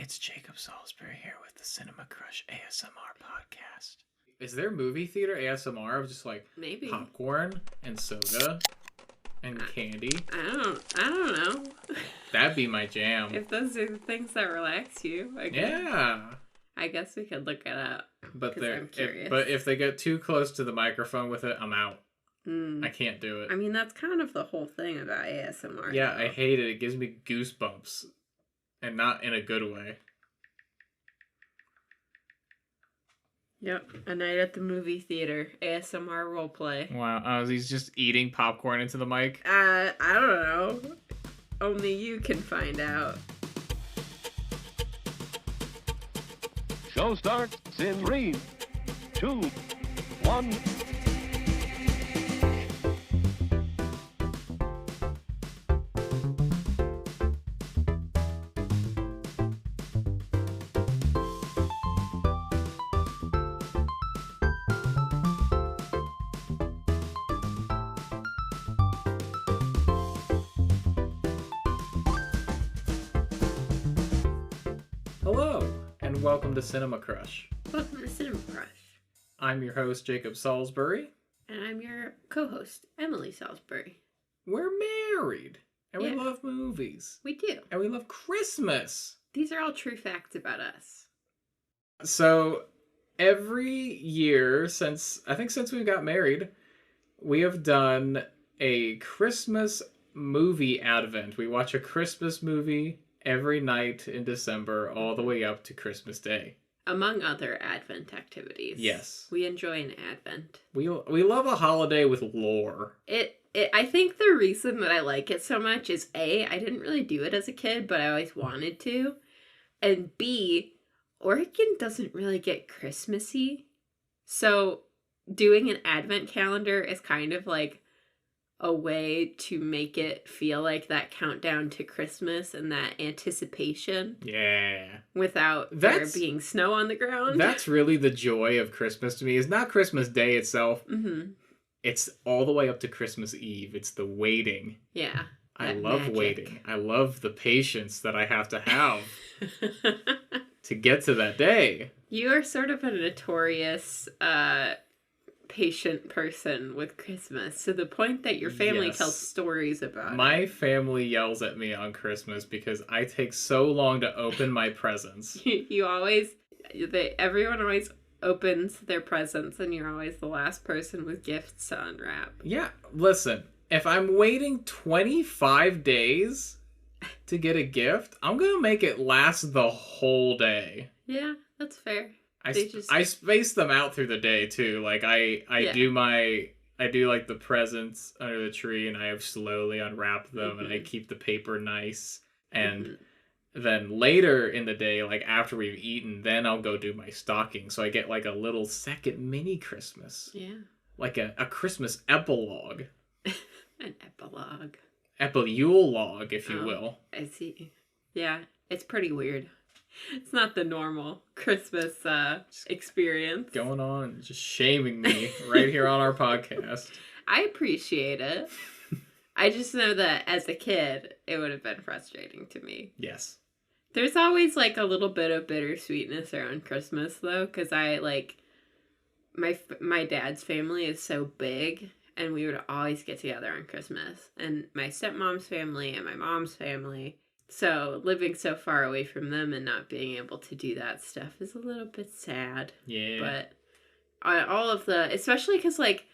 It's Jacob Salisbury here with the Cinema Crush ASMR podcast. Is there movie theater ASMR of just like maybe popcorn and soda and candy? I don't know. That'd be my jam. If those are the things that relax you, I guess we could look it up. But I'm curious. if they get too close to the microphone with it, I'm out. I can't do it. I mean, that's kind of the whole thing about ASMR. Yeah, though. I hate it. It gives me goosebumps. And not in a good way. Yep, a night at the movie theater, ASMR roleplay. Wow, he's just eating popcorn into the mic? I don't know. Only you can find out. Show starts in 3, 2, 1. Hello, and welcome to Cinema Crush. Welcome to Cinema Crush. I'm your host, Jacob Salisbury. And I'm your co-host, Emily Salisbury. We're married, and we Yeah. love movies, We do. and we love Christmas. These are all true facts about us. So, every year since we got married, we have done a Christmas movie advent. We watch a Christmas movie every night in December, all the way up to Christmas Day. Among other Advent activities. Yes. We enjoy an Advent. We love a holiday with lore. I think the reason that I like it so much is A, I didn't really do it as a kid, but I always wanted to. And B, Oregon doesn't really get Christmassy. So doing an Advent calendar is kind of like a way to make it feel like that countdown to Christmas and that anticipation Yeah. without there being snow on the ground. That's really the joy of Christmas to me. It's not Christmas Day itself. Mm-hmm. It's all the way up to Christmas Eve. It's the waiting. Yeah. I love waiting. I love the patience that I have to have to get to that day. You are sort of a notorious patient person with Christmas, to the point that your family Yes. tells stories about My family yells at me on Christmas because I take so long to open my presents. it. Everyone always opens their presents, and you're always the last person with gifts to unwrap. Yeah, listen, if I'm waiting 25 days to get a gift, I'm going to make it last the whole day. Yeah, that's fair. I space them out through the day too. Like I do like the presents under the tree, and I slowly unwrap them, and I keep the paper nice. And then later in the day, like after we've eaten, then I'll go do my stocking. So I get like a little second mini Christmas. Yeah. Like a Christmas epilogue. An epilogue. Epilogue, if you will. I see. Yeah, it's pretty weird. It's not the normal Christmas experience. Going on and just shaming me right here on our podcast. I appreciate it. I just know that as a kid, it would have been frustrating to me. Yes. There's always like a little bit of bittersweetness around Christmas, though, because my dad's family is so big, and we would always get together on Christmas. And my stepmom's family and my mom's family. So living so far away from them and not being able to do that stuff is a little bit sad. Yeah. But all of especially because like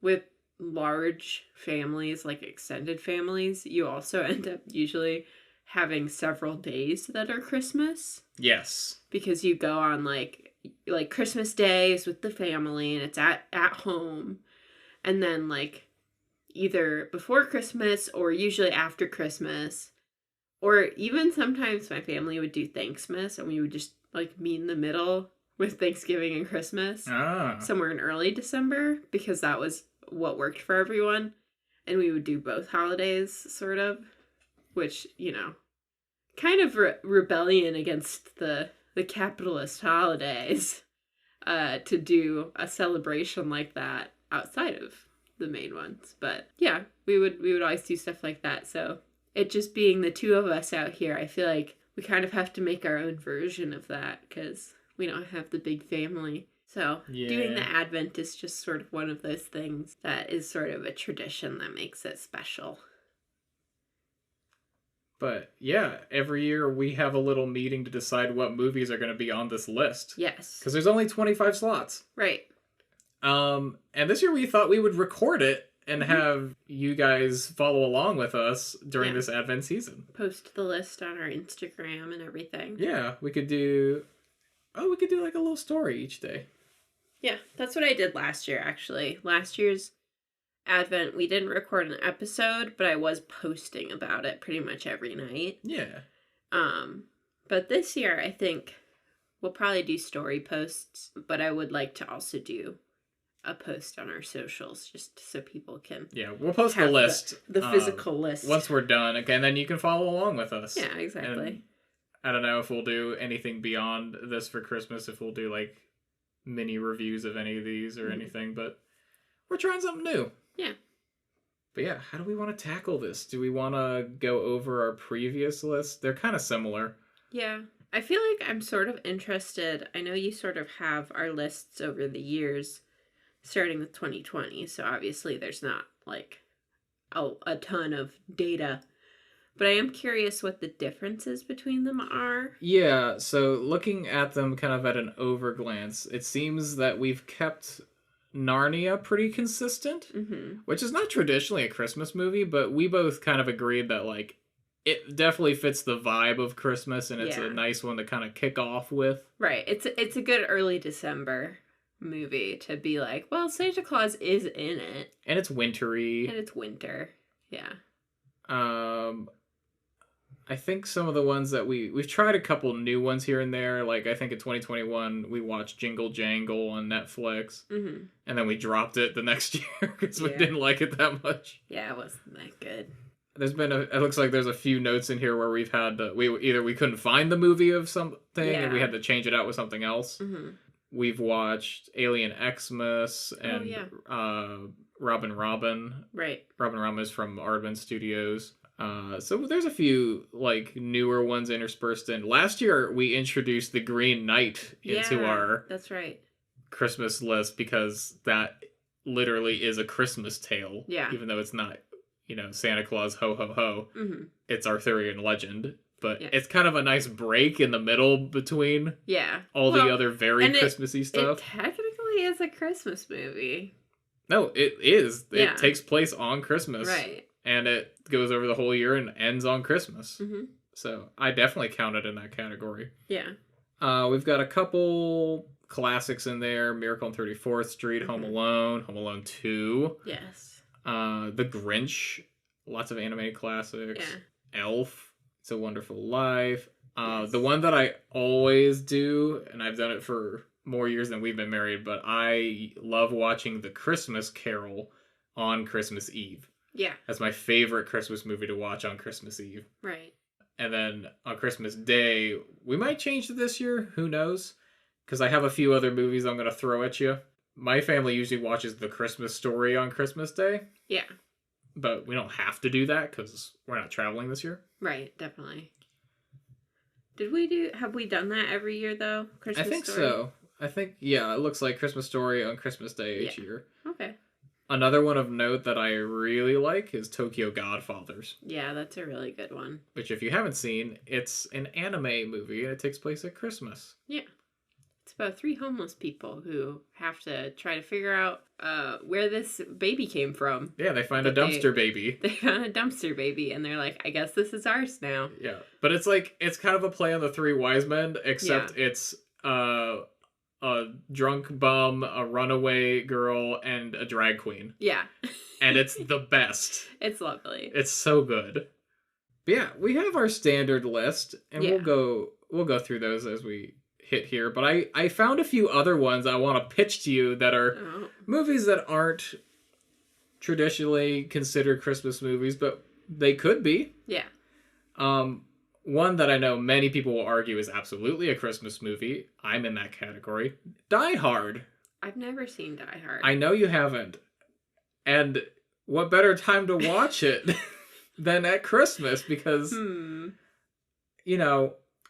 with large families, like extended families, you also end up usually having several days that are Christmas. Yes. Because you go on like Christmas Day is with the family and it's at home. And then like either before Christmas or usually after Christmas. Or even sometimes my family would do Thanksmas, and we would just like meet in the middle with Thanksgiving and Christmas somewhere in early December, because that was what worked for everyone. And we would do both holidays, sort of, which, kind of rebellion against the capitalist holidays to do a celebration like that outside of the main ones. But yeah, we would always do stuff like that. So it just being the two of us out here, I feel like we kind of have to make our own version of that because we don't have the big family. So doing the Advent is just sort of one of those things that is sort of a tradition that makes it special. But yeah, every year we have a little meeting to decide what movies are going to be on this list. Yes. Because there's only 25 slots. Right. And this year we thought we would record it and have you guys follow along with us during this Advent season. Post the list on our Instagram and everything. Yeah, we could do like a little story each day. Yeah, that's what I did last year, actually. Last year's Advent, we didn't record an episode, but I was posting about it pretty much every night. Yeah. But this year, I think we'll probably do story posts, but I would like to also do a post on our socials just so people can we'll post the list, the physical list once we're done. Okay, and then you can follow along with us. Yeah, exactly. And I don't know if we'll do anything beyond this for Christmas, if we'll do like mini reviews of any of these or anything, but we're trying something new. Yeah. But yeah, how do we want to tackle this? Do we want to go over our previous list? They're kind of similar. Yeah. I feel like I'm sort of interested. I know you sort of have our lists over the years, starting with 2020, so obviously there's not like a ton of data, but I am curious what the differences between them are. Yeah, so looking at them kind of at an overglance, it seems that we've kept Narnia pretty consistent, which is not traditionally a Christmas movie, but we both kind of agreed that like it definitely fits the vibe of Christmas, and it's a nice one to kind of kick off with. Right, it's a good early December movie to be like, well, Santa Claus is in it, and it's wintry, and it's winter. Yeah. I think some of the ones that we've tried a couple new ones here and there. Like I think in 2021 we watched Jingle Jangle on Netflix, and then we dropped it the next year because we didn't like it that much. Yeah, it wasn't that good. There's been it looks like there's a few notes in here where we've had we couldn't find the movie of something and we had to change it out with something else. We've watched Alien Xmas and Robin Robin. Right. Robin Robin is from Aardman Studios. So there's a few like newer ones interspersed in. Last year we introduced The Green Knight into our that's right Christmas list because that literally is a Christmas tale. Yeah. Even though it's not, Santa Claus ho ho ho. It's Arthurian legend. But it's kind of a nice break in the middle between all the other very Christmassy stuff. It technically is a Christmas movie. No, it is. It takes place on Christmas. Right. And it goes over the whole year and ends on Christmas. So I definitely count it in that category. Yeah. We've got a couple classics in there. Miracle on 34th Street, Home Alone, Home Alone 2. Yes. The Grinch, lots of animated classics. Yeah. Elf, It's a Wonderful Life. The one that I always do, and I've done it for more years than we've been married, but I love watching The Christmas Carol on Christmas Eve. Yeah. That's my favorite Christmas movie to watch on Christmas Eve. Right. And then on Christmas Day, we might change it this year. Who knows? Because I have a few other movies I'm going to throw at you. My family usually watches The Christmas Story on Christmas Day. Yeah. But we don't have to do that because we're not traveling this year. Right, definitely. Have we done that every year though? Christmas I think Story? so. I think, it looks like Christmas Story on Christmas Day each year. Okay. Another one of note that I really like is Tokyo Godfathers. Yeah, that's a really good one. Which, if you haven't seen, it's an anime movie and it takes place at Christmas. Yeah. It's about 3 homeless people who have to try to figure out where this baby came from. Yeah, they find a dumpster baby. They found a dumpster baby and they're like, I guess this is ours now. Yeah. But it's kind of a play on the 3 wise men, except it's a drunk bum, a runaway girl, and a drag queen. Yeah. And it's the best. It's lovely. It's so good. But yeah, we have our standard list, and we'll go through those as we hit here. But I found a few other ones I want to pitch to you that are movies that aren't traditionally considered Christmas movies, but they could be. Yeah. One that I know many people will argue is absolutely a Christmas movie. I'm in that category. Die Hard. I've never seen Die Hard. I know you haven't. And what better time to watch it than at Christmas? Because,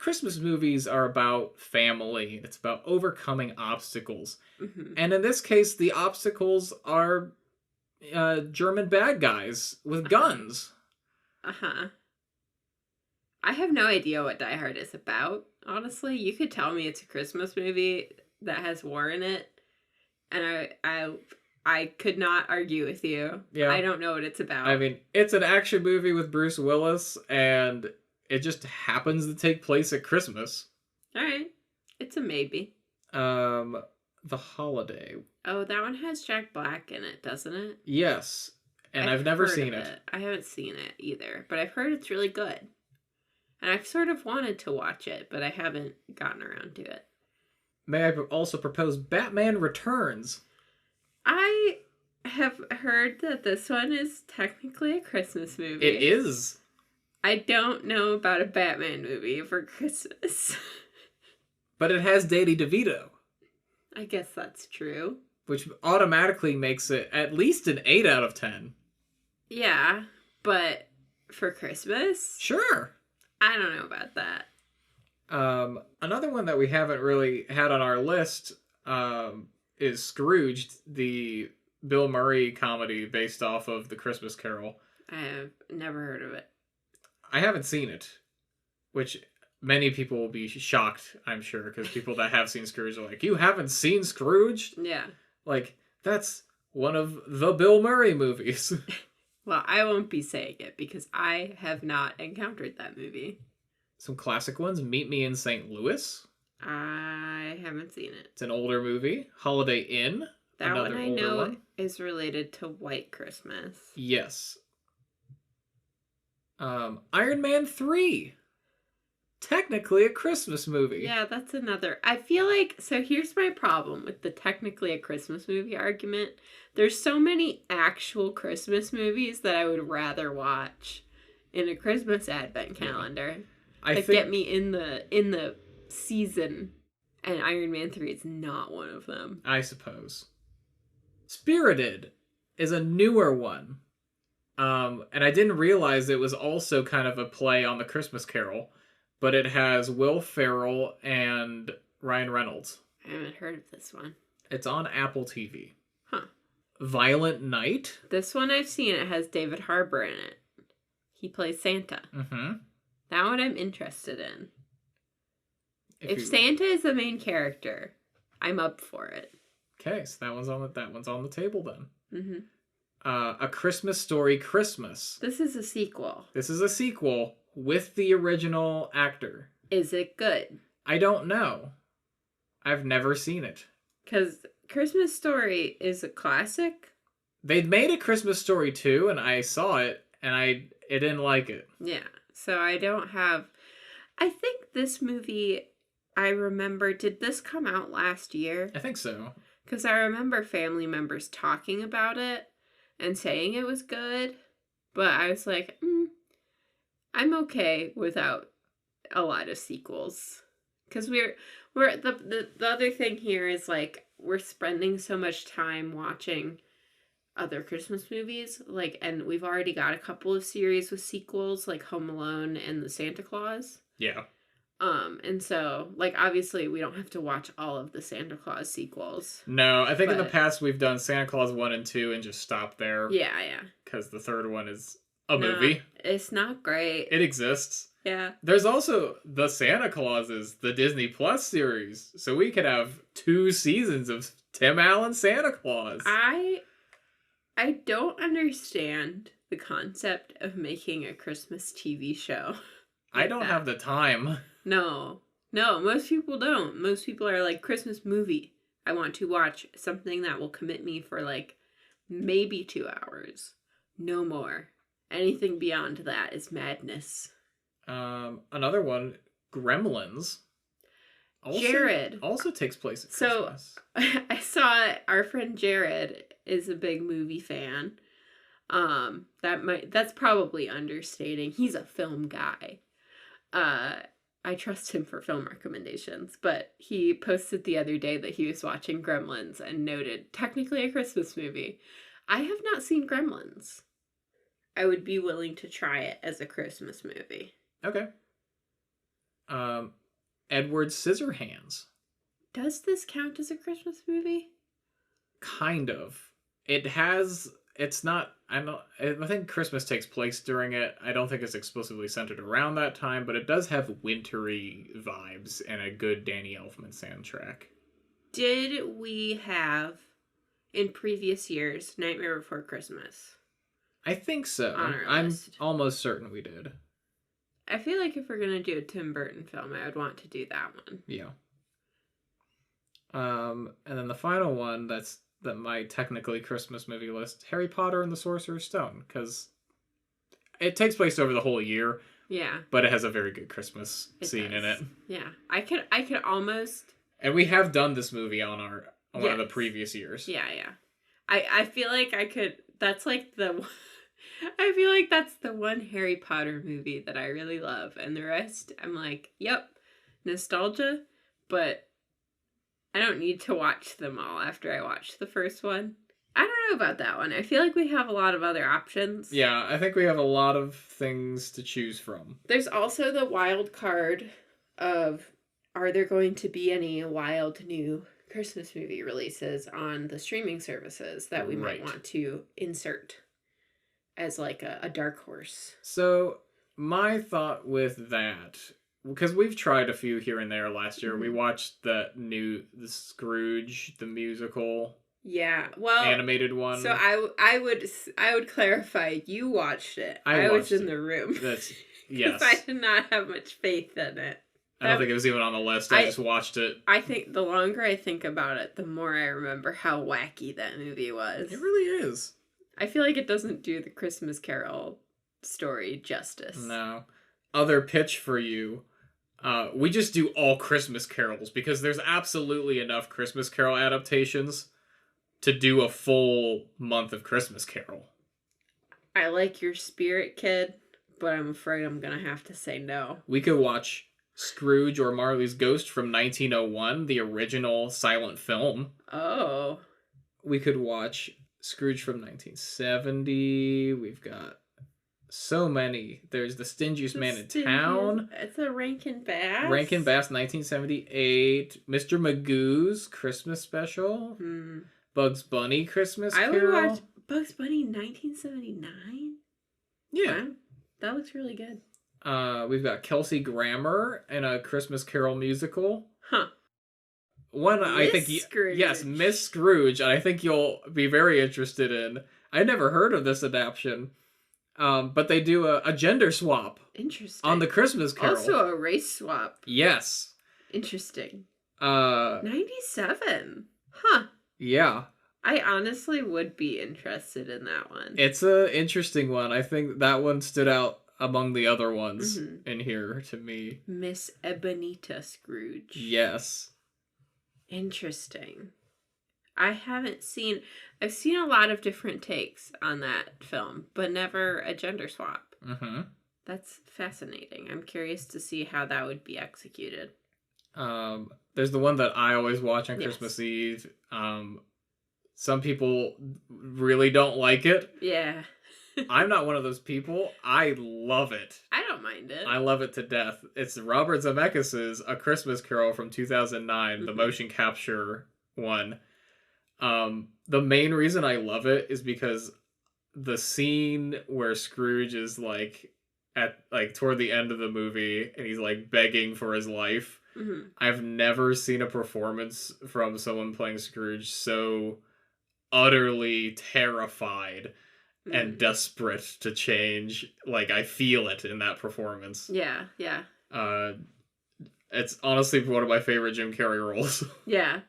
Christmas movies are about family. It's about overcoming obstacles. Mm-hmm. And in this case, the obstacles are German bad guys with guns. Uh-huh. I have no idea what Die Hard is about, honestly. You could tell me it's a Christmas movie that has war in it, and I could not argue with you. Yeah. I don't know what it's about. I mean, it's an action movie with Bruce Willis, and it just happens to take place at Christmas. Alright. It's a maybe. The Holiday. Oh, that one has Jack Black in it, doesn't it? Yes. And I've never heard seen of it. I haven't seen it either, but I've heard it's really good. And I've sort of wanted to watch it, but I haven't gotten around to it. May I also propose Batman Returns? I have heard that this one is technically a Christmas movie. It is. I don't know about a Batman movie for Christmas. But it has Danny DeVito. I guess that's true. Which automatically makes it at least an 8 out of 10. Yeah, but for Christmas? Sure. I don't know about that. Another one that we haven't really had on our list is Scrooged, the Bill Murray comedy based off of The Christmas Carol. I have never heard of it. I haven't seen it, which many people will be shocked, I'm sure, because people that have seen Scrooge are like, you haven't seen Scrooged? Yeah. Like, that's one of the Bill Murray movies. Well, I won't be saying it because I have not encountered that movie. Some classic ones, Meet Me in St. Louis. I haven't seen it. It's an older movie. Holiday Inn. That one I know one. is related to White Christmas. Yes. Iron Man 3. Technically a Christmas movie. Yeah, that's another. I feel like, so here's my problem with the technically a Christmas movie argument. There's so many actual Christmas movies that I would rather watch in a Christmas advent calendar. Get me in the season, and Iron Man 3 is not one of them. I suppose. Spirited is a newer one. And I didn't realize it was also kind of a play on the Christmas Carol, but it has Will Ferrell and Ryan Reynolds. I haven't heard of this one. It's on Apple TV. Huh. Violent Night. This one I've seen. It has David Harbour in it. He plays Santa. Mm-hmm. That one I'm interested in. If Santa is the main character, I'm up for it. Okay, so that one's on the table then. Mm-hmm. A Christmas Story Christmas. This is a sequel. This is a sequel with the original actor. Is it good? I don't know. I've never seen it. Because Christmas Story is a classic. They'd made a Christmas Story too, and I saw it, and I didn't like it. Yeah, so I don't have... I think this movie, I remember... Did this come out last year? I think so. Because I remember family members talking about it and saying it was good, but I was like, I'm okay without a lot of sequels. Because we're the other thing here is like we're spending so much time watching other Christmas movies, like, and we've already got a couple of series with sequels, like Home Alone and The Santa Claus. Yeah. And so, like, obviously we don't have to watch all of the Santa Claus sequels. No, I think in the past we've done Santa Claus 1 and 2 and just stopped there. Yeah. Because the third one is a movie. It's not great. It exists. Yeah. There's also the Santa Clauses, the Disney Plus series. So we could have 2 seasons of Tim Allen Santa Claus. I don't understand the concept of making a Christmas TV show. I don't have the time. No, most people don't. Most people are like, Christmas movie. I want to watch something that will commit me for like maybe 2 hours. No more. Anything beyond that is madness. Another one, Gremlins. Jared also takes place at Christmas. So I saw our friend Jared is a big movie fan. That's probably understating. He's a film guy. I trust him for film recommendations, but he posted the other day that he was watching Gremlins and noted, technically a Christmas movie. I have not seen Gremlins. I would be willing to try it as a Christmas movie. Okay. Edward Scissorhands. Does this count as a Christmas movie? Kind of. It has. It's not. I think Christmas takes place during it. I don't think it's explicitly centered around that time, but it does have wintry vibes and a good Danny Elfman soundtrack. Did we have, in previous years, Nightmare Before Christmas? I think so. On our I'm list. almost certain we did. I feel like if we're going to do a Tim Burton film, I would want to do that one. Yeah. And then the final one that's my technically Christmas movie list, Harry Potter and the Sorcerer's Stone, because it takes place over the whole year. Yeah. But it has a very good Christmas scene in it. Yeah. I could almost. And we have done this movie on one of the Yes. previous years. Yeah, yeah. I feel like I could. That's like the. I feel like that's the one Harry Potter movie that I really love, and the rest I'm like, yep, nostalgia, but I don't need to watch them all after I watch the first one. I don't know about that one. I feel like we have a lot of other options. Yeah, I think we have a lot of things to choose from. There's also the wild card of, are there going to be any wild new Christmas movie releases on the streaming services that we might want to insert as like a dark horse? So my thought with that, because we've tried a few here and there last year, we watched the Scrooge, the musical. Yeah, well, animated one. So I would clarify. You watched it. I was in the room. That's yes. I did not have much faith in it. I don't think it was even on the list. I just watched it. I think the longer I think about it, the more I remember how wacky that movie was. It really is. I feel like it doesn't do the Christmas Carol story justice. No. Other pitch for you. We just do all Christmas carols because there's absolutely enough Christmas Carol adaptations to do a full month of Christmas Carol. I like your spirit, kid, but I'm afraid I'm going to have to say no. We could watch Scrooge or Marley's Ghost from 1901, the original silent film. Oh. We could watch Scrooge from 1970. We've got so many. There's The Stingiest Man in Town. It's a Rankin Bass. Rankin Bass, 1978. Mr. Magoo's Christmas special. Bugs Bunny Christmas Carol. I would watch Bugs Bunny 1979. Yeah. Wow. That looks really good. We've got Kelsey Grammer in a Christmas Carol musical. Huh. I think Scrooge. Yes, Miss Scrooge, and I think you'll be very interested in. I never heard of this adaptation. But they do a gender swap. Interesting. On the Christmas Carol. Also a race swap. Yes. Interesting. 97. Huh. Yeah. I honestly would be interested in that one. It's an interesting one. I think that one stood out among the other ones in here to me. Miss Ebenita Scrooge. Yes. Interesting. I've seen a lot of different takes on that film, but never a gender swap. Mm-hmm. That's fascinating. I'm curious to see how that would be executed. There's the one that I always watch on Christmas Eve. Some people really don't like it. Yeah. I'm not one of those people. I love it. I don't mind it. I love it to death. It's Robert Zemeckis' A Christmas Carol from 2009, the motion capture one. The main reason I love it is because the scene where Scrooge is toward the end of the movie and he's like begging for his life. Mm-hmm. I've never seen a performance from someone playing Scrooge so utterly terrified and desperate to change. Like, I feel it in that performance. Yeah. It's honestly one of my favorite Jim Carrey roles. Yeah.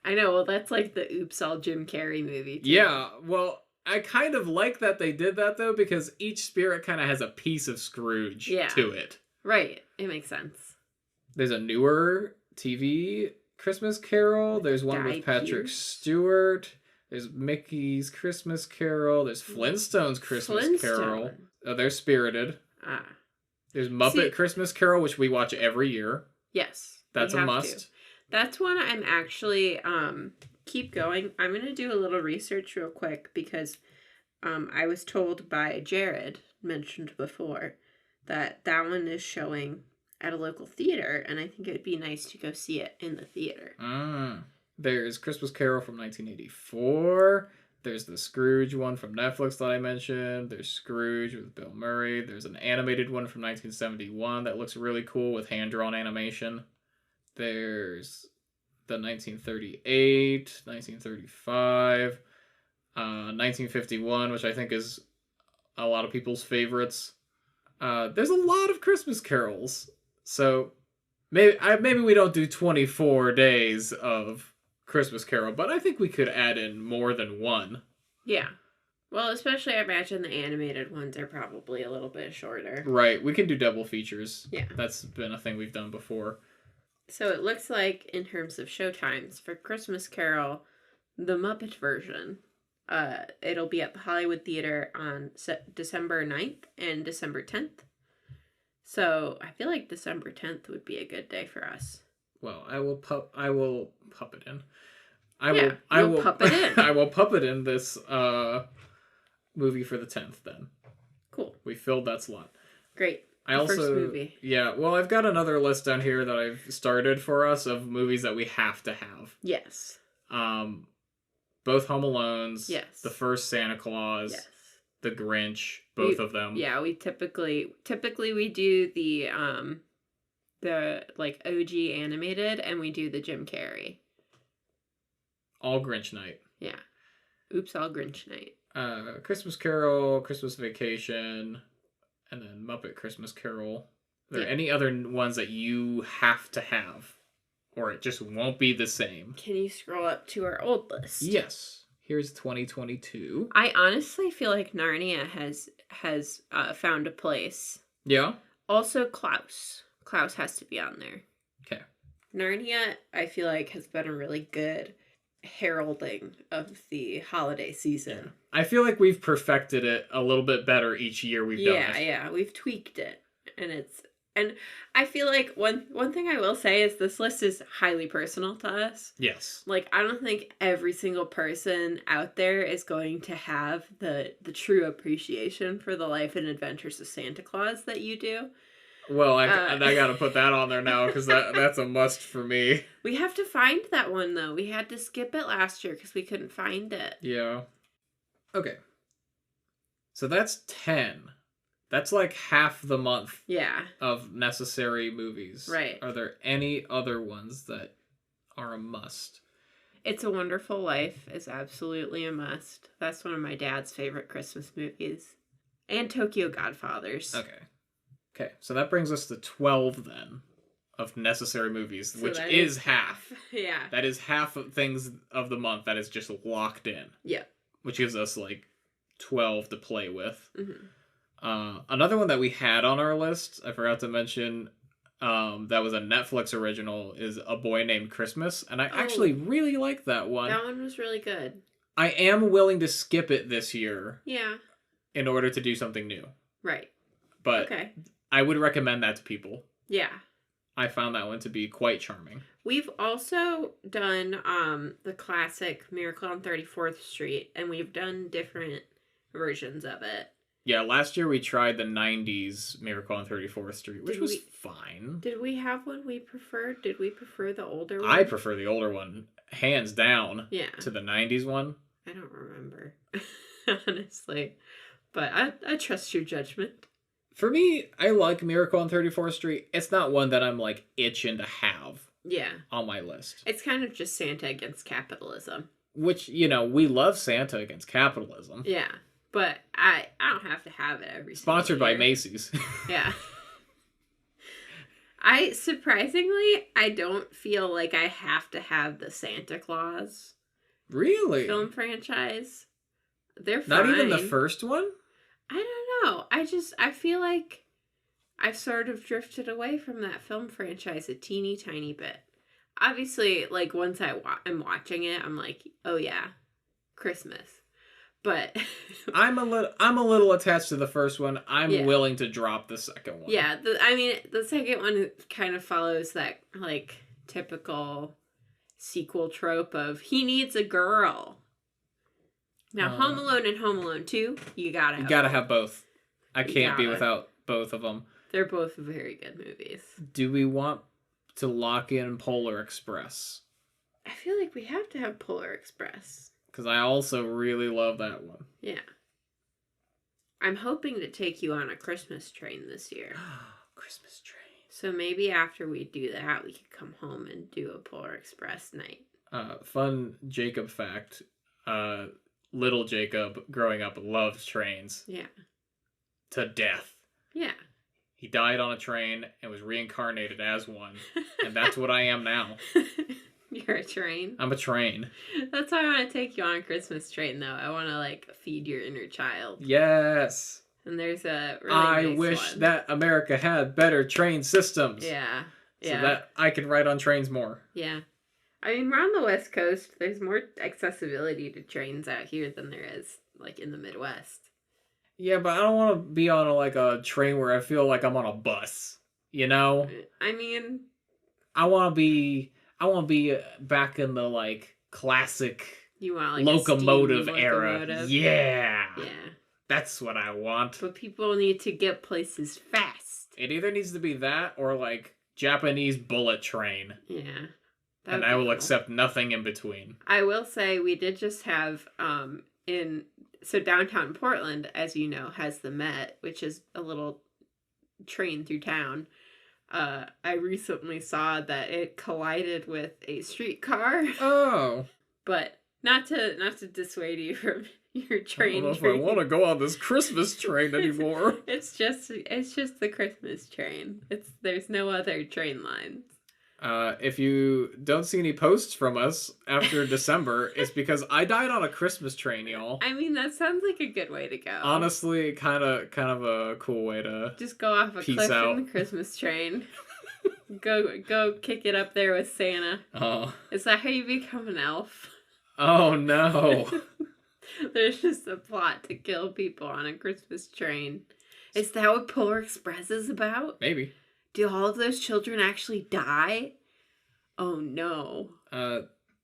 I know, well, that's like the Oops, All Jim Carrey movie, too. Yeah, well, I kind of like that they did that, though, because each spirit kind of has a piece of Scrooge to it. Right, it makes sense. There's a newer TV Christmas Carol. There's one with Patrick Stewart. There's Mickey's Christmas Carol. There's Flintstones Christmas Carol. Oh, they're spirited. There's Muppet Christmas Carol, which we watch every year. Yes. That's a must. That's one I'm actually, keep going. I'm going to do a little research real quick because I was told by Jared, mentioned before, that one is showing at a local theater, and I think it would be nice to go see it in the theater. There's Christmas Carol from 1984. There's the Scrooge one from Netflix that I mentioned. There's Scrooge with Bill Murray. There's an animated one from 1971 that looks really cool with hand-drawn animation. There's the 1938, 1935, 1951, which I think is a lot of people's favorites. There's a lot of Christmas carols. So maybe we don't do 24 days of Christmas Carol, but I think we could add in more than one. Yeah. Well, especially I imagine the animated ones are probably a little bit shorter. Right. We can do double features. Yeah. That's been a thing we've done before. So it looks like in terms of showtimes for Christmas Carol, the Muppet version, it'll be at the Hollywood Theater on December 9th and December 10th. So I feel like December 10th would be a good day for us. Well, I will puppet in. I will puppet in. I will puppet in this movie for the 10th then. Cool. We filled that slot. Great. First movie. Yeah, well, I've got another list down here that I've started for us of movies that we have to have. Yes. Both Home Alones. Yes. The first Santa Claus. Yes. The Grinch. Both of them. Yeah, we typically we do the like OG animated, and we do the Jim Carrey. All Grinch night. Yeah. Oops, all Grinch night. Christmas Carol, Christmas Vacation, and then Muppet Christmas Carol. Are there any other ones that you have to have? Or it just won't be the same? Can you scroll up to our old list? Yes. Here's 2022. I honestly feel like Narnia has found a place. Yeah? Also Klaus. Klaus has to be on there. Okay. Narnia, I feel like, has been a really good heralding of the holiday season. Yeah. I feel like we've perfected it a little bit better each year we've done it. Yeah, we've tweaked it. And I feel like one thing I will say is this list is highly personal to us. Yes. Like, I don't think every single person out there is going to have the true appreciation for the life and adventures of Santa Claus that you do. Well, I gotta put that on there now because that's a must for me. We have to find that one, though. We had to skip it last year because we couldn't find it. Yeah. Okay. So that's 10. That's like half the month. Yeah. Of necessary movies. Right. Are there any other ones that are a must? It's a Wonderful Life is absolutely a must. That's one of my dad's favorite Christmas movies. And Tokyo Godfathers. Okay, so that brings us to 12 then of necessary movies, so which is half. Yeah. That is half of things of the month that is just locked in. Yeah. Which gives us like 12 to play with. Mm-hmm. Another one that we had on our list, I forgot to mention, that was a Netflix original, is A Boy Named Christmas, and I actually really like that one. That one was really good. I am willing to skip it this year. Yeah. In order to do something new. Right. But okay. I would recommend that to people. Yeah. I found that one to be quite charming. We've also done the classic Miracle on 34th Street, and we've done different versions of it. Yeah, last year we tried the 90s Miracle on 34th Street, which was fine. Did we have one we preferred? Did we prefer the older one? I prefer the older one, hands down, to the 90s one. I don't remember, honestly. But I trust your judgment. For me, I like Miracle on 34th Street. It's not one that I'm, like, itching to have on my list. It's kind of just Santa against capitalism. Which, you know, we love Santa against capitalism. Yeah. But I don't have to have it every Sponsored by Macy's. Yeah. Surprisingly, I don't feel like I have to have the Santa Claus. Really? Film franchise. They're fine. Not even the first one? I don't know. I feel like I've sort of drifted away from that film franchise a teeny tiny bit. Obviously, like, once I'm watching it, I'm like, oh yeah, Christmas. But I'm a little attached to the first one. I'm willing to drop the second one. Yeah, the second one kind of follows that, like, typical sequel trope of he needs a girl. Now, Home Alone and Home Alone 2, you gotta have have both. I can't be without both of them. They're both very good movies. Do we want to lock in Polar Express? I feel like we have to have Polar Express. Because I also really love that one. Yeah. I'm hoping to take you on a Christmas train this year. Christmas train. So maybe after we do that, we could come home and do a Polar Express night. Fun Jacob fact. Little Jacob, growing up, loved trains. Yeah. To death. Yeah. He died on a train and was reincarnated as one. And that's what I am now. You're a train? I'm a train. That's why I want to take you on a Christmas train, though. I want to, like, feed your inner child. Yes. And there's a really I nice wish one. that America had better train systems. Yeah. So Yeah. that I could ride on trains more. Yeah. I mean, we're on the West Coast. There's more accessibility to trains out here than there is, like, in the Midwest. Yeah, but I don't want to be on a train where I feel like I'm on a bus. You know? I mean... I want to be back in the, like, classic You want, like, locomotive a steam era. locomotive? Yeah. Yeah. That's what I want. But people need to get places fast. It either needs to be that or, like, Japanese bullet train. Yeah. And I will accept nothing in between. I will say we did just have so downtown Portland, as you know, has the Met, which is a little train through town. I recently saw that it collided with a streetcar. Oh. But not to dissuade you from your train. I don't know if I want to go on this Christmas train anymore. It's just the Christmas train. There's no other train lines. If you don't see any posts from us after December, it's because I died on a Christmas train, y'all. I mean, that sounds like a good way to go. Honestly, kind of a cool way to just go off a cliff out. in the Christmas train. go kick it up there with Santa. Oh. Is that how you become an elf? Oh no. There's just a plot to kill people on a Christmas train. Is that what Polar Express is about? Maybe. Do all of those children actually die? Oh no.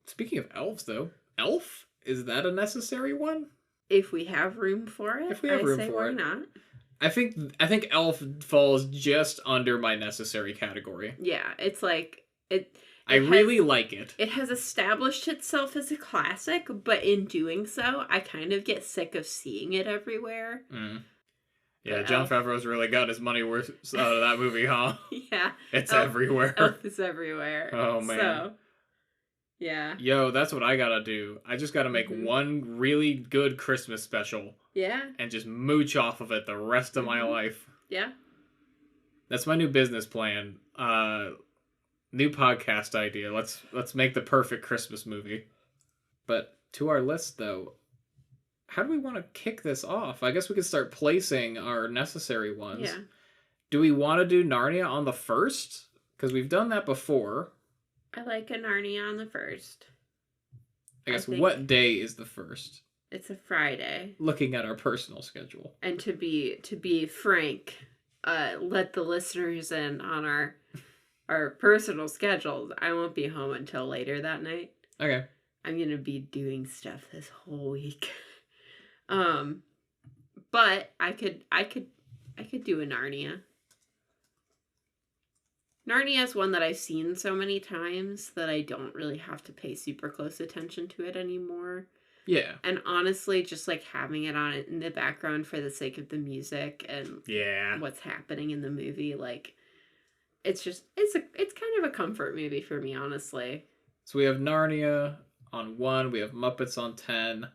Speaking of elves though, Elf? Is that a necessary one? If we have room for it, If we have room say for why it. not? I think Elf falls just under my necessary category. Yeah, it's like I really like it. It has established itself as a classic, but in doing so, I kind of get sick of seeing it everywhere. Mm. Yeah, But Jon Elf- Favreau's really got his money worth out of that movie, huh? Yeah. It's Elf- everywhere. Elf is everywhere. Oh, man. So, yeah. Yo, that's what I gotta do. I just gotta make one really good Christmas special Yeah. and just mooch off of it the rest of my life. Yeah. That's my new business plan. New podcast idea. Let's make the perfect Christmas movie. But to our list though, how do we want to kick this off? I guess we could start placing our necessary ones. Yeah. Do we want to do Narnia on the first? Because we've done that before. I like a Narnia on the first. I guess think- what day is the first? It's a Friday. Looking at our personal schedule. And to be frank, let the listeners in on our personal schedules. I won't be home until later that night. Okay. I'm gonna be doing stuff this whole week. But I could do a Narnia. Narnia is one that I've seen so many times that I don't really have to pay super close attention to it anymore. Yeah. And honestly, just like having it on in the background for the sake of the music and what's happening in the movie, like it's kind of a comfort movie for me, honestly. So we have Narnia on 1, we have Muppets on 10.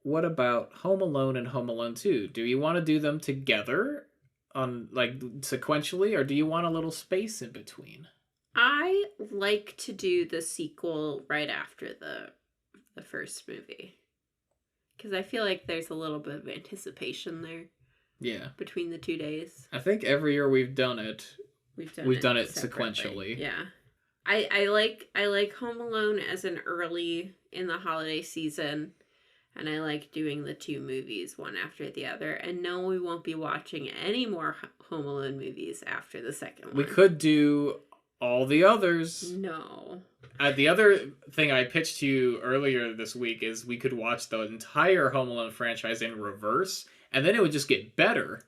What about Home Alone and Home Alone 2? Do you want to do them together on like sequentially, or do you want a little space in between? I like to do the sequel right after the first movie. Because I feel like there's a little bit of anticipation there. Yeah. Between the 2 days. I think every year we've done it. We've done it separately. sequentially. Yeah. I like Home Alone as an early in the holiday season, and I like doing the 2 movies one after the other. And no, we won't be watching any more Home Alone movies after the second one. We could do all the others. No. The other thing I pitched to you earlier this week is we could watch the entire Home Alone franchise in reverse, and then it would just get better.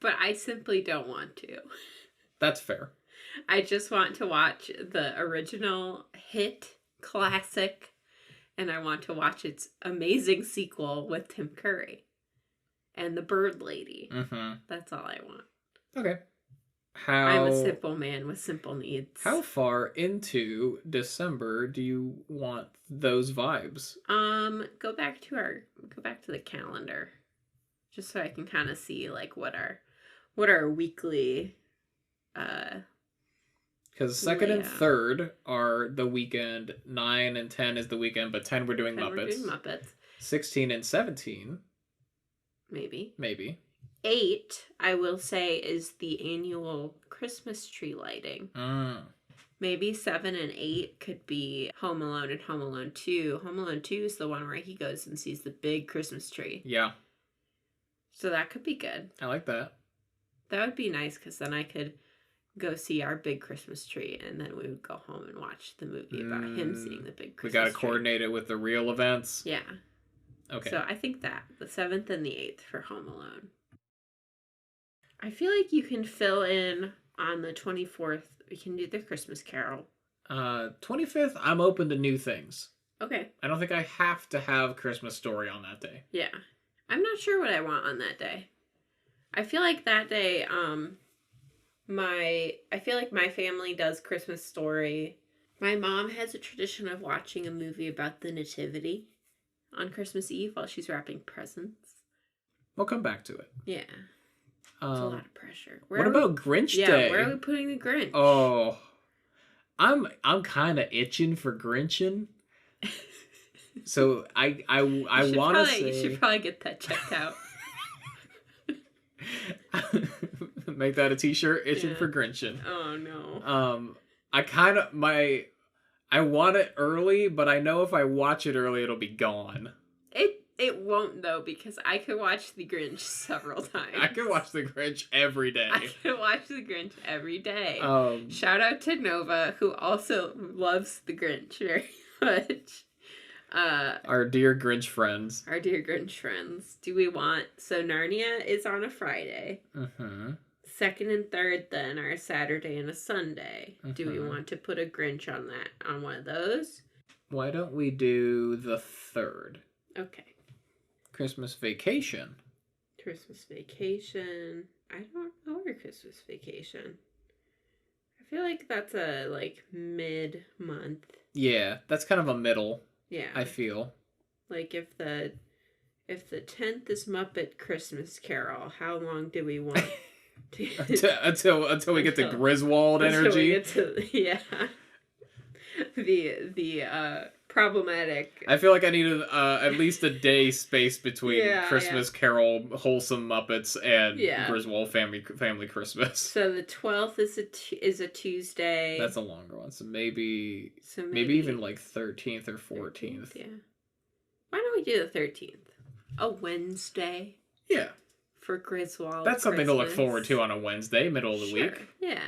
But I simply don't want to. That's fair. I just want to watch the original hit classic, and I want to watch its amazing sequel with Tim Curry and the Bird Lady. Mm-hmm. That's all I want. Okay. I'm a simple man with simple needs. How far into December do you want those vibes? Go back to the calendar, just so I can kind of see like what our weekly. Because 2nd and 3rd are the weekend. 9 and 10 is the weekend, but 10 we're doing Muppets. We're doing Muppets. 16 and 17. Maybe. 8, I will say, is the annual Christmas tree lighting. Maybe 7 and 8 could be Home Alone and Home Alone 2. Home Alone 2 is the one where he goes and sees the big Christmas tree. Yeah. So that could be good. I like that. That would be nice, because then I could go see our big Christmas tree, and then we would go home and watch the movie about him seeing the big Christmas tree. We gotta coordinate it with the real events. Yeah. Okay. So I think that the 7th and the 8th for Home Alone. I feel like you can fill in on the 24th. We can do the Christmas Carol. 25th, I'm open to new things. Okay. I don't think I have to have Christmas Story on that day. Yeah. I'm not sure what I want on that day. I feel like that day, I feel like my family does Christmas Story. My mom has a tradition of watching a movie about the Nativity on Christmas Eve while she's wrapping presents. We'll come back to it. Yeah. It's a lot of pressure. What about Grinch Day? Yeah, where are we putting the Grinch? Oh, I'm kind of itching for Grinchin'. So I want to say you should probably get that checked out. Make that a t-shirt. Itching for Grinchin'. Oh no. I want it early, but I know if I watch it early, it'll be gone. It won't, though, because I could watch The Grinch several times. I could watch The Grinch every day. I could watch The Grinch every day. Shout out to Nova, who also loves The Grinch very much. Our dear Grinch friends. Do we want... So Narnia is on a Friday. Mm-hmm. 2nd and 3rd, then, are a Saturday and a Sunday. Mm-hmm. Do we want to put a Grinch on one of those? Why don't we do the 3rd? Okay. Christmas Vacation. I don't know our Christmas Vacation. I feel like that's a mid-month. Yeah, that's kind of a middle. Yeah. I feel. Like if the 10th is Muppet Christmas Carol, how long do we want until we get the Griswold energy? The problematic. I feel like I need at least a day space between Christmas Carol, wholesome Muppets, and Griswold family Christmas. So the 12th is a Tuesday. That's a longer one. So maybe even like 13th or 14th. Yeah. Why don't we do the 13th? A Wednesday. Yeah. For Griswold. That's something to look forward to on a Wednesday, middle of the week. Yeah.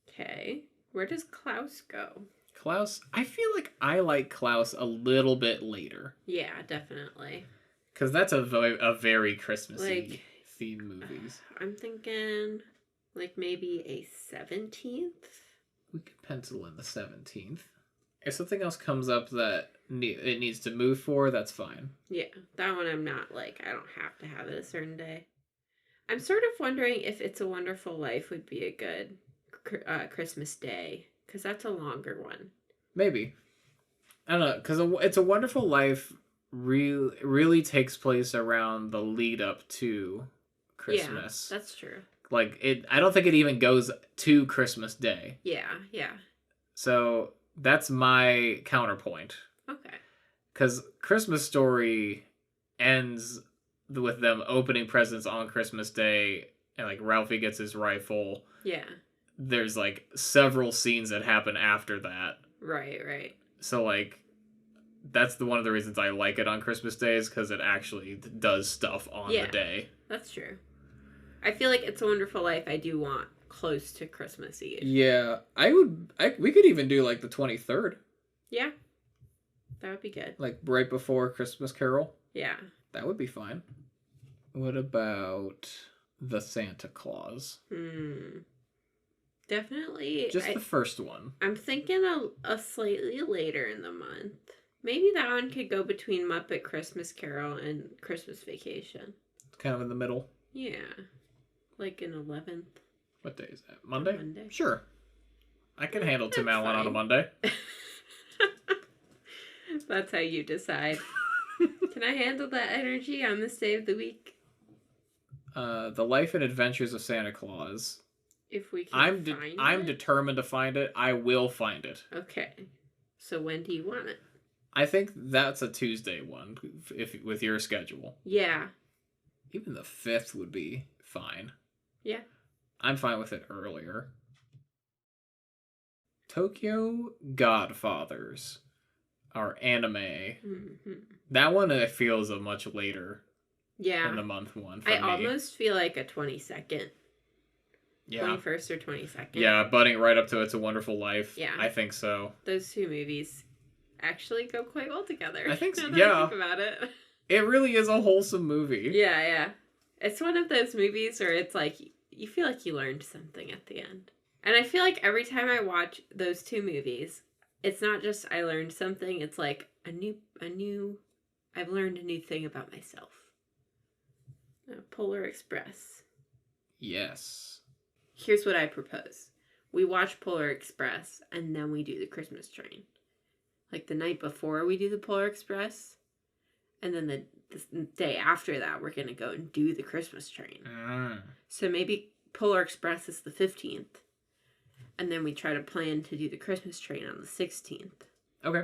Okay. Where does Klaus go? Klaus, I feel like I like Klaus a little bit later. Yeah, definitely. Because that's a very Christmassy themed movies. I'm thinking maybe a 17th. We could pencil in the 17th. If something else comes up that it needs to move for, that's fine. Yeah, that one I'm not I don't have to have it a certain day. I'm sort of wondering if It's a Wonderful Life would be a good Christmas Day. Because that's a longer one. Maybe. I don't know. Because It's a Wonderful Life really takes place around the lead up to Christmas. Yeah, that's true. I don't think it even goes to Christmas Day. Yeah. So that's my counterpoint. Okay. Because Christmas Story ends with them opening presents on Christmas Day, and Ralphie gets his rifle. Yeah. There's several scenes that happen after that. Right. So that's one of the reasons I like it on Christmas Day, is because it actually does stuff on the day. That's true. I feel like It's a Wonderful Life I do want close to Christmas Eve. Yeah, we could even do the 23rd. Yeah. That would be good. Right before Christmas Carol. Yeah. That would be fine. What about the Santa Claus. Definitely. Just the first one. I'm thinking a slightly later in the month. Maybe that one could go between Muppet Christmas Carol and Christmas Vacation. Kind of in the middle. Yeah. Like an 11th. What day is that? Monday? Monday. Sure. I can handle Tim Allen on a fine. Monday. That's how you decide. Can I handle that energy on this day of the week? The Life and Adventures of Santa Claus. If we can I'm find I'm it? determined to find it. I will find it. Okay. So when do you want it? I think that's a Tuesday one, if with your schedule. Yeah. Even the 5th would be fine. Yeah. I'm fine with it earlier. Tokyo Godfathers. Our anime. Mm-hmm. That one I feel is a much later in the Yeah. month one for I me. almost feel like a 22nd. Yeah. 21st or 22nd. Yeah, budding right up to It's a Wonderful Life. Yeah. I think so. Those two movies actually go quite well together. I think so, now that yeah. I think about it. It really is a wholesome movie. Yeah, yeah. It's one of those movies where it's like you feel like you learned something at the end. And I feel like every time I watch those two movies, it's not just I learned something, it's like I've learned a new thing about myself. Polar Express. Yes. Here's what I propose. We watch Polar Express and then we do the Christmas Train. Like the night before we do the Polar Express. And then the day after that, we're going to go and do the Christmas Train. So maybe Polar Express is the 15th. And then we try to plan to do the Christmas Train on the 16th. Okay.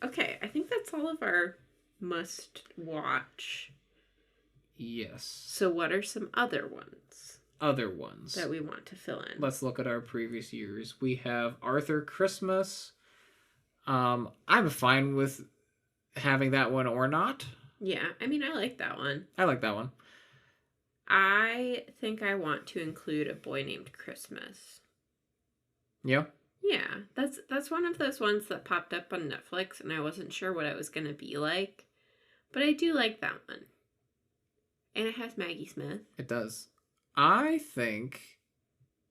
Okay, I think that's all of our must watch. Yes. So what are some other ones? Other ones that we want to fill in? Let's look at our previous years. We have Arthur Christmas. I'm fine with having that one or not. Yeah, I mean, I like that one. I like that one. I think I want to include A Boy Named Christmas. Yeah? Yeah, that's one of those ones that popped up on Netflix, and I wasn't sure what it was going to be like. But I do like that one. And it has Maggie Smith. It does. I think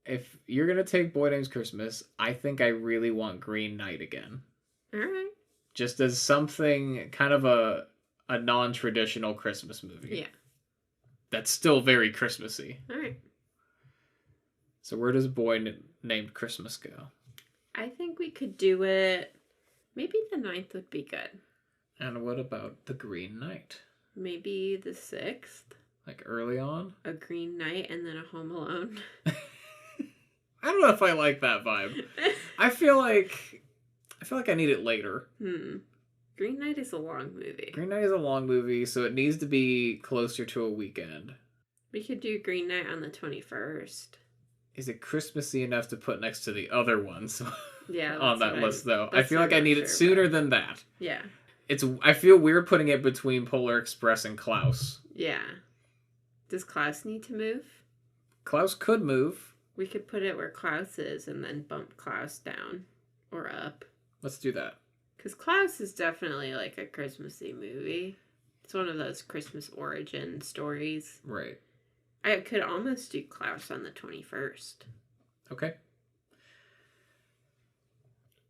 if you're going to take Boy Named Christmas, I think I really want Green Knight again. All right. Just as something, kind of a non-traditional Christmas movie. Yeah. That's still very Christmassy. All right. So where does Boy Named Christmas go? I think we could do it. Maybe the 9th would be good. And what about The Green Knight? Maybe the 6th. Like early on? A Green Knight and then a Home Alone. I don't know if I like that vibe. I feel like I need it later. Green Knight is a long movie. Green Knight is a long movie, so it needs to be closer to a weekend. We could do Green Knight on the 21st. Is it Christmassy enough to put next to the other ones Yeah, on that list, though? I that's feel what like I I'm need sure it sooner about. than that. Yeah. I feel weird putting it between Polar Express and Klaus. Yeah. Does Klaus need to move? Klaus could move. We could put it where Klaus is and then bump Klaus down or up. Let's do that. Because Klaus is definitely like a Christmassy movie. It's one of those Christmas origin stories. Right. I could almost do Klaus on the 21st. Okay.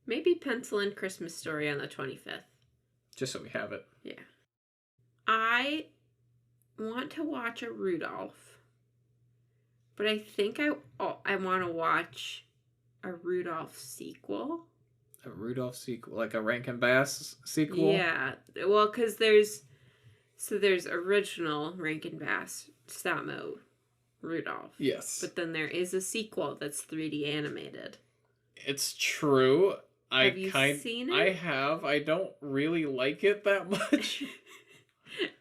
Maybe pencil in Christmas Story on the 25th. Just so we have it. Yeah. I want to watch a Rudolph. But I think I want to watch a Rudolph sequel. A Rudolph sequel, like a Rankin Bass sequel? Yeah. Well, because there's original Rankin Bass stop-mo Rudolph. Yes. But then there is a sequel that's 3D animated. It's true. Have you seen it? I have. I don't really like it that much.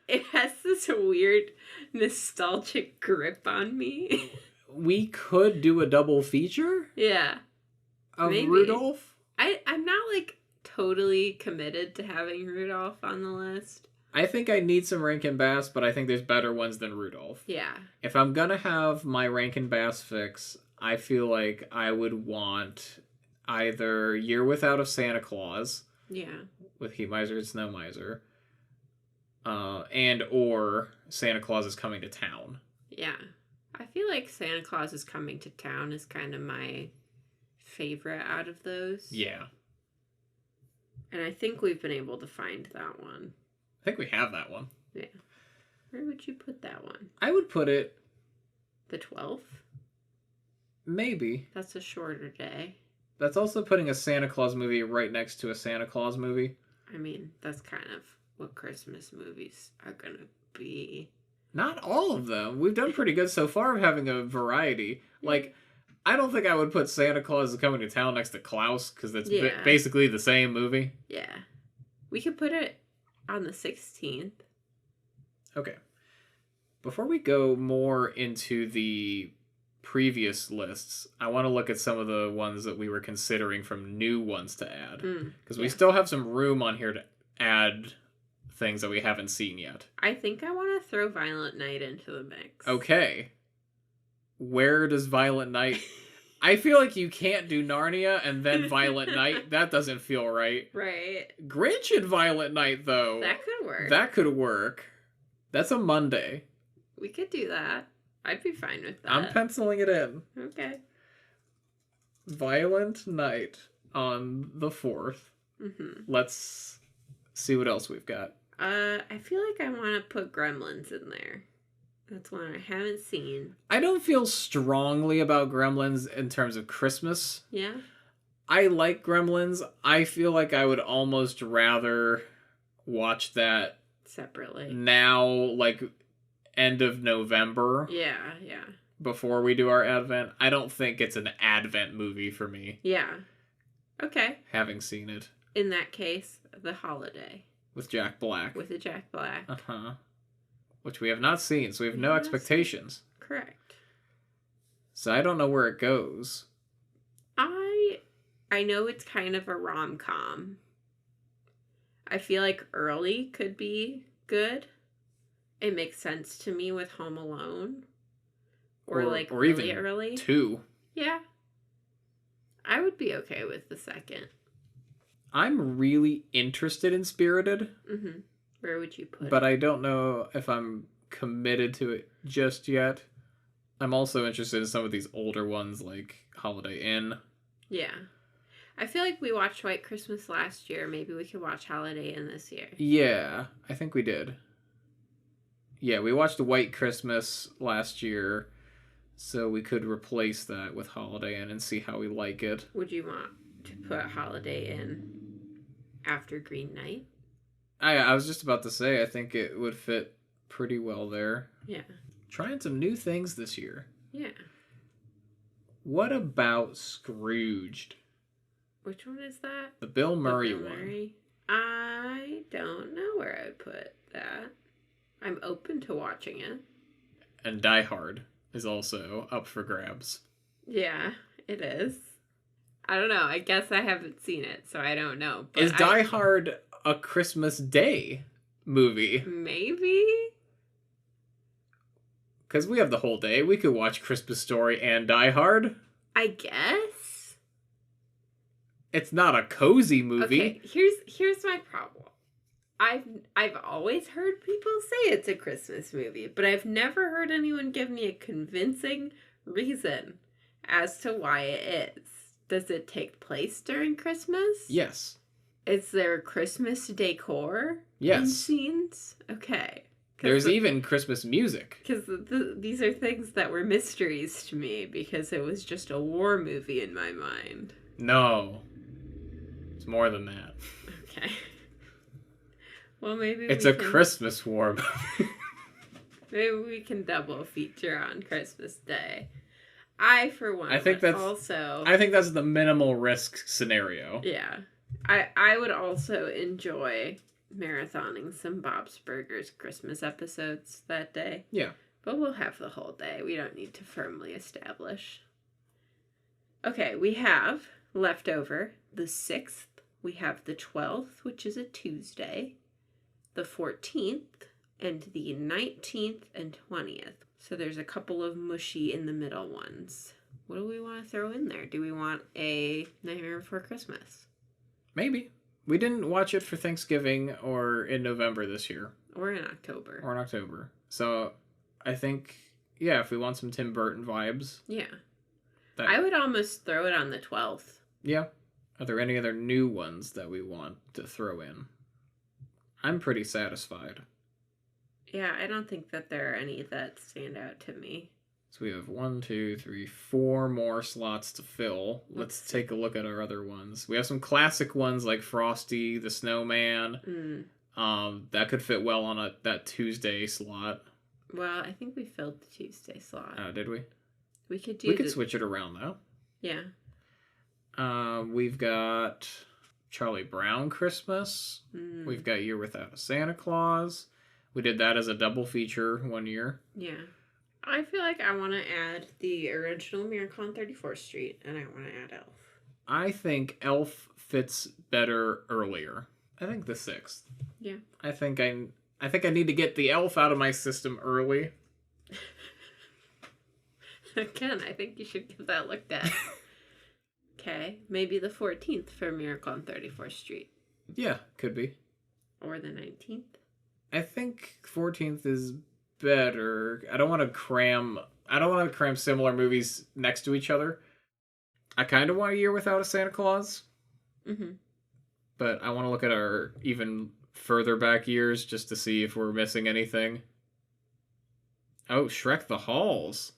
It has this weird nostalgic grip on me. We could do a double feature Yeah. of Maybe. Rudolph. I'm not like totally committed to having Rudolph on the list. I think I need some Rankin Bass, but I think there's better ones than Rudolph. Yeah. If I'm gonna have my Rankin Bass fix, I feel like I would want either Year Without a Santa Claus. Yeah. With Heat Miser and Snow Miser. And or Santa Claus is Coming to Town. Yeah. I feel like Santa Claus is Coming to Town is kind of my favorite out of those. Yeah. And I think we've been able to find that one. I think we have that one. Yeah. Where would you put that one? I would put it... The 12th? Maybe. That's a shorter day. That's also putting a Santa Claus movie right next to a Santa Claus movie. I mean, that's kind of what Christmas movies are going to be. Not all of them. We've done pretty good so far of having a variety. Like, I don't think I would put Santa Claus is Coming to Town next to Klaus, because that's basically the same movie. Yeah. We could put it on the 16th. Okay. Before we go more into the previous lists, I want to look at some of the ones that we were considering from new ones to add. Because we still have some room on here to add things that we haven't seen yet. I think I want to throw Violent Night into the mix. Okay. Where does Violent Night... I feel like you can't do Narnia and then Violent Night. That doesn't feel right. Right. Grinch and Violent Night, though. That could work. That could work. That's a Monday. We could do that. I'd be fine with that. I'm penciling it in. Okay. Violent Night on the 4th. Mm-hmm. Let's see what else we've got. I feel like I want to put Gremlins in there. That's one I haven't seen. I don't feel strongly about Gremlins in terms of Christmas. Yeah? I like Gremlins. I feel like I would almost rather watch that separately. Now, like, end of November. Yeah. Before we do our Advent. I don't think it's an Advent movie for me. Yeah. Okay. Having seen it. In that case, The Holiday. With Jack Black. With the Jack Black. Uh-huh. Which we have not seen, so we have no expectations. Correct. So I don't know where it goes. I know it's kind of a rom-com. I feel like early could be good. It makes sense to me with Home Alone. Or like or really even early. 2. Yeah. I would be okay with the second. I'm really interested in Spirited. Mm-hmm. Where would you put it? But I don't know if I'm committed to it just yet. I'm also interested in some of these older ones like Holiday Inn. Yeah. I feel like we watched White Christmas last year. Maybe we could watch Holiday Inn this year. Yeah, I think we did. Yeah, we watched White Christmas last year, so we could replace that with Holiday Inn and see how we like it. Would you want to put Holiday Inn after Green Knight? I was just about to say, I think it would fit pretty well there. Yeah. Trying some new things this year. Yeah. What about Scrooged? Which one is that? The Bill Murray Bill one. Murray? I don't know where I would put that. I'm open to watching it. And Die Hard is also up for grabs. Yeah, it is. I don't know. I guess I haven't seen it, so I don't know. But Is Die Hard a Christmas Day movie? Maybe? Because we have the whole day. We could watch Christmas Story and Die Hard. I guess. It's not a cozy movie. Okay, here's my problem. I've always heard people say it's a Christmas movie, but I've never heard anyone give me a convincing reason as to why it is. Does it take place during Christmas? Yes. Is there Christmas decor? Yes. In scenes? Okay. There's even Christmas music. Because these are things that were mysteries to me because it was just a war movie in my mind. No. It's more than that. Okay. Well, maybe it's a Christmas war movie. Maybe we can double feature on Christmas Day. I, for one, I think that's the minimal risk scenario. Yeah. I would also enjoy marathoning some Bob's Burgers Christmas episodes that day. Yeah. But we'll have the whole day. We don't need to firmly establish. Okay, we have left over the 6th. We have the 12th, which is a Tuesday. The 14th, and the 19th and 20th. So there's a couple of mushy in the middle ones. What do we want to throw in there? Do we want a Nightmare Before Christmas? Maybe. We didn't watch it for Thanksgiving or in November this year. Or in October. So I think, yeah, if we want some Tim Burton vibes. Yeah. That, I would almost throw it on the 12th. Yeah. Are there any other new ones that we want to throw in? I'm pretty satisfied. Yeah, I don't think that there are any that stand out to me. So we have 1, 2, 3, 4 more slots to fill. Let's take a look at our other ones. We have some classic ones like Frosty the Snowman. That could fit well on that Tuesday slot. Well, I think we filled the Tuesday slot. Oh, did we? We could switch it around though. Yeah. We've got Charlie Brown Christmas. We've got Year Without a Santa Claus. We did that as a double feature one year. Yeah. I feel like I want to add the original Miracle on 34th Street, and I want to add Elf. I think Elf fits better earlier. I think the 6th. Yeah. I think I need to get the Elf out of my system early. Again, I think you should give that looked at. Okay, maybe the 14th for Miracle on 34th Street. Yeah, could be. Or the 19th. I think 14th is better. I don't want to cram similar movies next to each other. I kind of want A Year Without a Santa Claus. Mm-hmm. But I want to look at our even further back years just to see if we're missing anything. Oh, Shrek the Halls.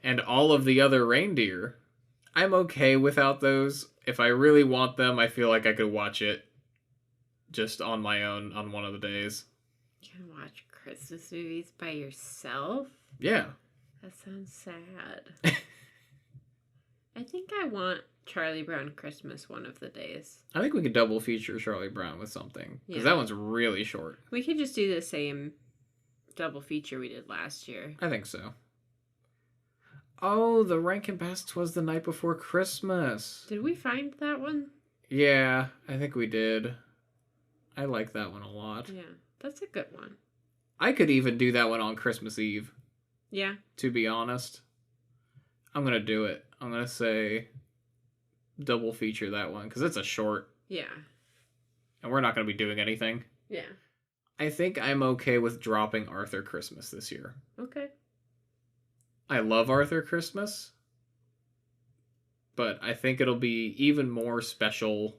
And all of the other reindeer. I'm okay without those. If I really want them, I feel like I could watch it just on my own on one of the days. You can watch Christmas movies by yourself? Yeah. That sounds sad. I think I want Charlie Brown Christmas one of the days. I think we could double feature Charlie Brown with something. Because that one's really short. We could just do the same double feature we did last year. I think so. Oh, the Rankin Bass 'Twas the Night Before Christmas. Did we find that one? Yeah, I think we did. I like that one a lot. Yeah, that's a good one. I could even do that one on Christmas Eve. Yeah. To be honest. I'm going to do it. I'm going to say double feature that one because it's a short. Yeah. And we're not going to be doing anything. Yeah. I think I'm okay with dropping Arthur Christmas this year. Okay. I love Arthur Christmas, but I think it'll be even more special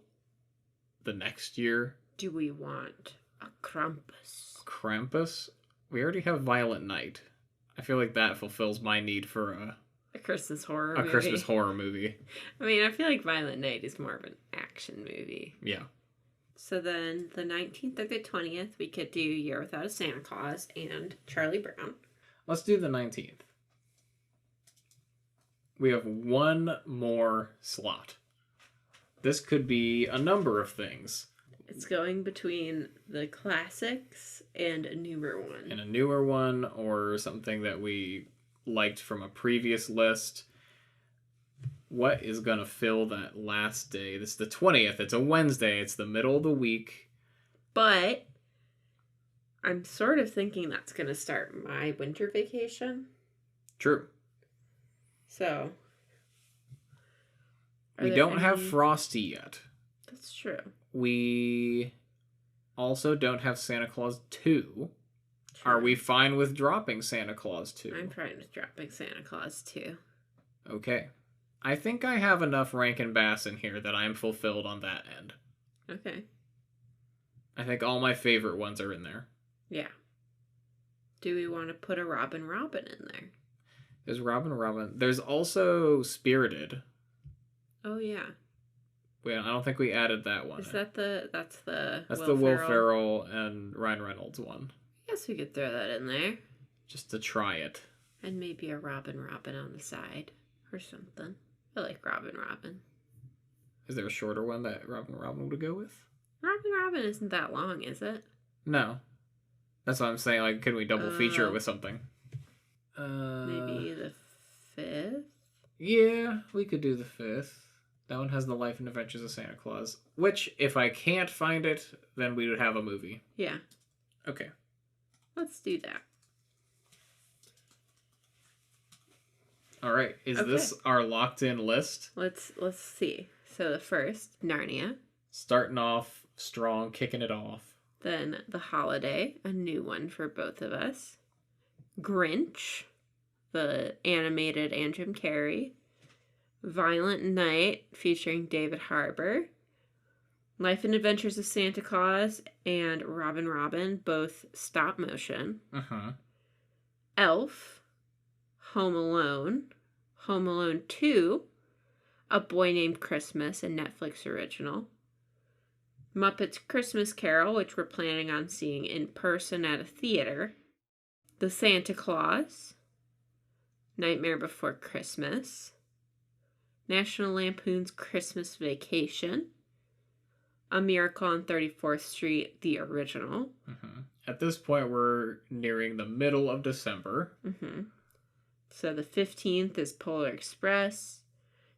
the next year. Do we want a Krampus? Krampus? We already have Violent Night. I feel like that fulfills my need for a Christmas horror movie. Christmas horror movie. I mean, I feel like Violent Night is more of an action movie. Yeah. So then the 19th or the 20th, we could do Year Without a Santa Claus and Charlie Brown. Let's do the 19th. We have one more slot. This could be a number of things. It's going between the classics and a newer one. And a newer one, or something that we liked from a previous list. What is going to fill that last day? This is the 20th. It's a Wednesday. It's the middle of the week. But I'm sort of thinking that's going to start my winter vacation. True. So. We don't have Frosty yet. That's true. We also don't have Santa Claus 2. True. Are we fine with dropping Santa Claus 2? I'm fine with dropping Santa Claus 2. Okay. I think I have enough Rankin Bass in here that I'm fulfilled on that end. Okay. I think all my favorite ones are in there. Yeah. Do we want to put a Robin in there? There's Robin. There's also Spirited. Oh, yeah. Wait, I don't think we added that one. Is that that's the Will Ferrell and Ryan Reynolds one. I guess we could throw that in there. Just to try it. And maybe a Robin on the side or something. I like Robin. Is there a shorter one that Robin would go with? Robin isn't that long, is it? No. That's what I'm saying. Like, can we double feature it with something? Maybe the 5th? Yeah, we could do the 5th. That one has The Life and Adventures of Santa Claus. Which, if I can't find it, then we would have a movie. Yeah. Okay. Let's do that. All right. Is this our locked-in list? Let's see. So the first, Narnia. Starting off strong, kicking it off. Then The Holiday, a new one for both of us. Grinch, the animated and Jim Carrey. Violent Night, featuring David Harbour. Life and Adventures of Santa Claus and Robin, both stop motion. Elf, Home Alone, Home Alone 2, A Boy Named Christmas, a Netflix original. Muppets Christmas Carol, which we're planning on seeing in person at a theater. The Santa Claus, Nightmare Before Christmas, National Lampoon's Christmas Vacation, A Miracle on 34th Street, the original. At this point, we're nearing the middle of December. So the 15th is Polar Express.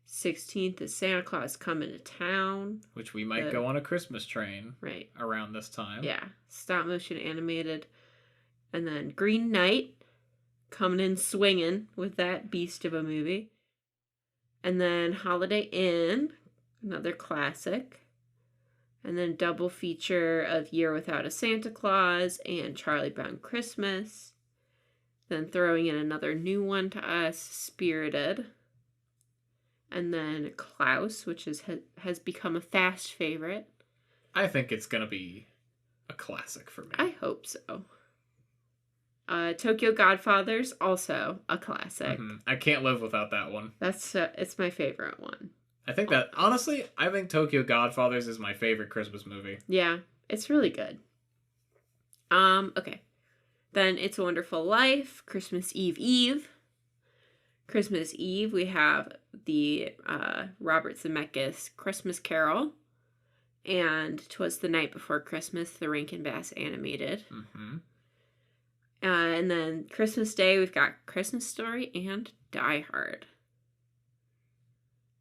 16th is Santa Claus Coming to Town. Which we might go on a Christmas train. Right. Around this time. Yeah. Stop motion animated. And then Green Knight, coming in swinging with that beast of a movie. And then Holiday Inn, another classic. And then double feature of Year Without a Santa Claus and Charlie Brown Christmas. Then throwing in another new one to us, Spirited. And then Klaus, which has become a fast favorite. I think it's going to be a classic for me. I hope so. Tokyo Godfathers, also a classic. I can't live without that one. It's my favorite one. I think that, honestly, I think Tokyo Godfathers is my favorite Christmas movie. Yeah, it's really good. Okay. Then It's a Wonderful Life, Christmas Eve. Christmas Eve, we have the Robert Zemeckis Christmas Carol, and 'Twas the Night Before Christmas, the Rankin Bass animated. And then Christmas Day, we've got Christmas Story and Die Hard.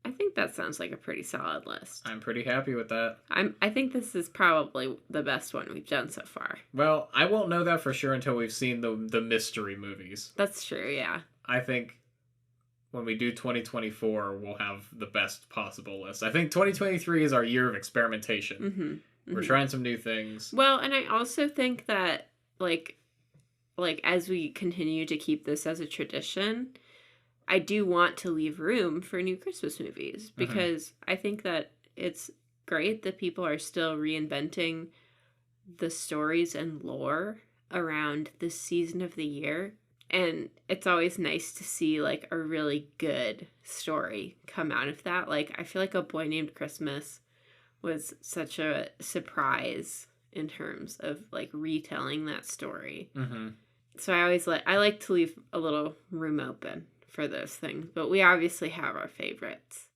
I think that sounds like a pretty solid list. I'm pretty happy with that. I think this is probably the best one we've done so far. Well, I won't know that for sure until we've seen the mystery movies. That's true, yeah. I think when we do 2024, we'll have the best possible list. I think 2023 is our year of experimentation. We're trying some new things. Well, and I also think that, like as we continue to keep this as a tradition, I do want to leave room for new Christmas movies, because I think that it's great that people are still reinventing the stories and lore around this season of the year. And it's always nice to see, like, a really good story come out of that. Like, I feel like A Boy Named Christmas was such a surprise in terms of, like, retelling that story. So I like to leave a little room open for those things. But we obviously have our favorites.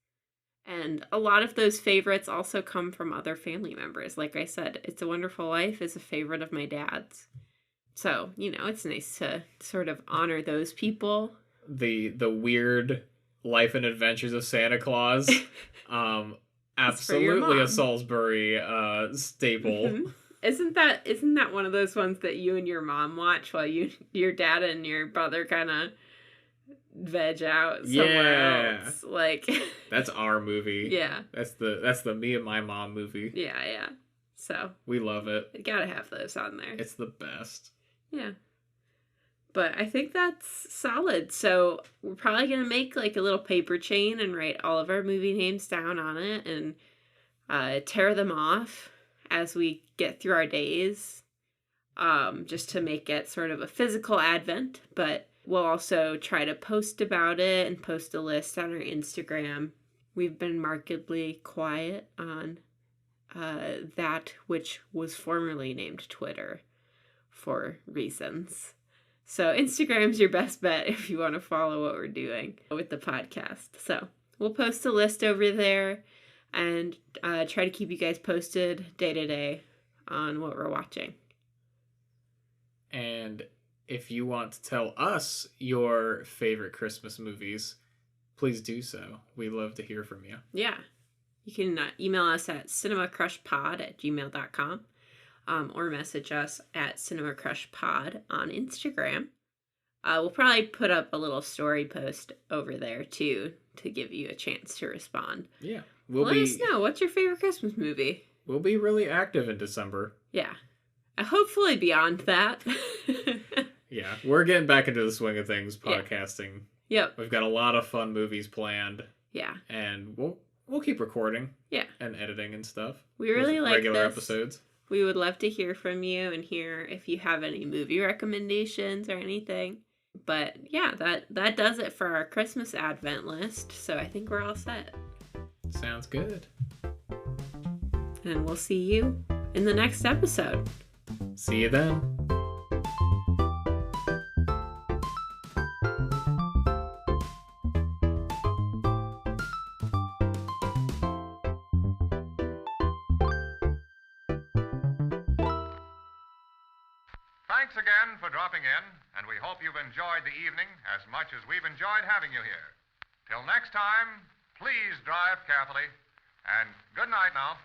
And a lot of those favorites also come from other family members. Like I said, It's a Wonderful Life is a favorite of my dad's. So, it's nice to sort of honor those people. The weird Life and Adventures of Santa Claus. Absolutely a Salisbury staple. Isn't that one of those ones that you and your mom watch while your dad and your brother kind of veg out somewhere else? Like, that's our movie. Yeah. That's the me and my mom movie. Yeah. So we love it. You gotta have those on there. It's the best. Yeah. But I think that's solid. So we're probably going to make like a little paper chain and write all of our movie names down on it and tear them off as we get through our days, just to make it sort of a physical advent. But we'll also try to post about it and post a list on our Instagram. We've been markedly quiet on that which was formerly named Twitter for reasons. So Instagram's your best bet if you want to follow what we're doing with the podcast. So we'll post a list over there and try to keep you guys posted day to day on what we're watching. And if you want to tell us your favorite Christmas movies, please do so. We love to hear from you. Yeah. You can email us at cinemacrushpod@gmail.com. Or message us at cinemacrushpod on Instagram. We'll probably put up a little story post over there, too, to give you a chance to respond. Yeah. Let us know. What's your favorite Christmas movie? We'll be really active in December. Yeah. Hopefully beyond that. Yeah, we're getting back into the swing of things, podcasting. Yep. We've got a lot of fun movies planned. Yeah. And we'll keep recording. Yeah. And editing and stuff. We really like regular this. episodes. We would love to hear from you and hear if you have any movie recommendations or anything. But yeah, that does it for our Christmas Advent list. So I think we're all set. Sounds good. And we'll see you in the next episode. See you then. Thanks again for dropping in, and we hope you've enjoyed the evening as much as we've enjoyed having you here. Till next time, please drive carefully, and good night now.